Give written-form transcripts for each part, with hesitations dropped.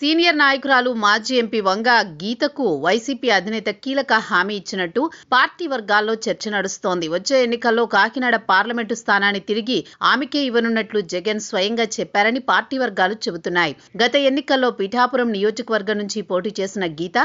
Senior నాయకురాలు మాజీ MP వంగ గీతకు వైసీపీ అధినేత కీలక హామీ ఇచ్చినట్టు పార్టీ వర్గాల్లో చర్చ నడుస్తోంది. వచ్చే ఎన్నికల్లో కాకినాడ పార్లమెంటు స్థానాన్ని తిరిగి ఆమెకే ఇవ్వనున్నట్లు జగన్ స్వయంగా చెప్పారని పార్టీ వర్గాలు చెబుతున్నాయి. గత ఎన్నికల్లో పిఠాపురం నియోజకవర్గం నుంచి పోటీ చేసిన గీత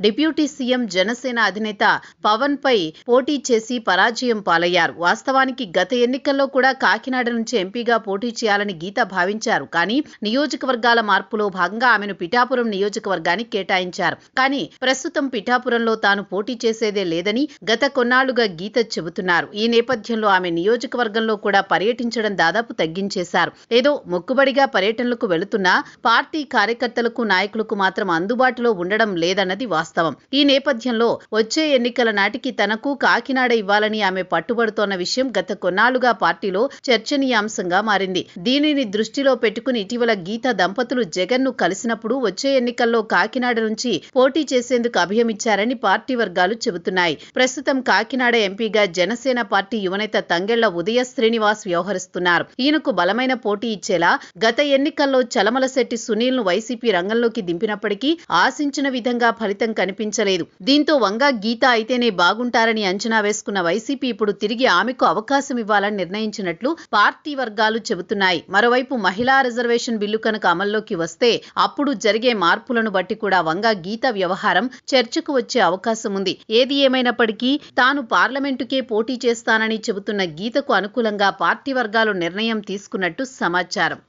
డిప్యూటీ సీఎం జనసేన అధినేత పవన్ పై పోటీ చేసి పరాజయం పాలయ్యారు. వాస్తవానికి గత ఎన్నికల్లో కూడా కాకినాడ నుంచి ఎంపీగా పోటీ చేయాలని గీత భావించారు. కానీ నియోజకవర్గాల మార్పులో భాగంగా ఆమెను పిఠాపురం నియోజకవర్గానికి కేటాయించారు. కానీ ప్రస్తుతం పిఠాపురంలో తాను పోటీ చేసేదే లేదని గత కొన్నాళ్లుగా గీత చెబుతున్నారు. ఈ నేపథ్యంలో ఆమె నియోజకవర్గంలో కూడా పర్యటించడం దాదాపు తగ్గించేశారు. ఏదో మొక్కుబడిగా పర్యటనలకు వెళుతున్నా పార్టీ కార్యకర్తలకు నాయకులకు మాత్రం అందుబాటులో ఉండడం లేదన్నది వాస్తవం. ఈ నేపథ్యంలో వచ్చే ఎన్నికల నాటికి తనకు కాకినాడ ఇవ్వాలని ఆమె పట్టుబడుతోన్న విషయం గత కొన్నాళ్లుగా పార్టీలో చర్చనీయాంశంగా మారింది. దీనిని దృష్టిలో పెట్టుకుని ఇటీవల గీత దంపతులు జగన్ ను కలిసినప్పుడు వచ్చే ఎన్నికల్లో కాకినాడ నుంచి పోటీ చేసేందుకు అభయమిచ్చారని పార్టీ వర్గాలు చెబుతున్నాయి. ప్రస్తుతం కాకినాడ ఎంపీగా జనసేన పార్టీ యువనేత తంగెళ్ల ఉదయ శ్రీనివాస్ వ్యవహరిస్తున్నారు. ఈయనకు బలమైన పోటీ ఇచ్చేలా గత ఎన్నికల్లో చలమలశెట్టి సునీల్ ను వైసీపీ రంగంలోకి దింపినప్పటికీ ఆశించిన విధంగా ఫలితం కనిపించలేదు. దీంతో వంగ గీత అయితేనే బాగుంటారని అంచనా వేసుకున్న వైసీపీ ఇప్పుడు తిరిగి ఆమెకు అవకాశం ఇవ్వాలని నిర్ణయించినట్లు పార్టీ వర్గాలు చెబుతున్నాయి. మరోవైపు మహిళా రిజర్వేషన్ బిల్లు కనుక అమల్లోకి వస్తే అప్పుడు జరిగే మార్పులను బట్టి కూడా వంగ గీత వ్యవహారం చర్చకు వచ్చే అవకాశం ఉంది. ఏది ఏమైనప్పటికీ తాను పార్లమెంటుకే పోటీ చేస్తానని చెబుతున్న గీతకు అనుకూలంగా పార్టీ వర్గాలు నిర్ణయం తీసుకున్నట్టు సమాచారం.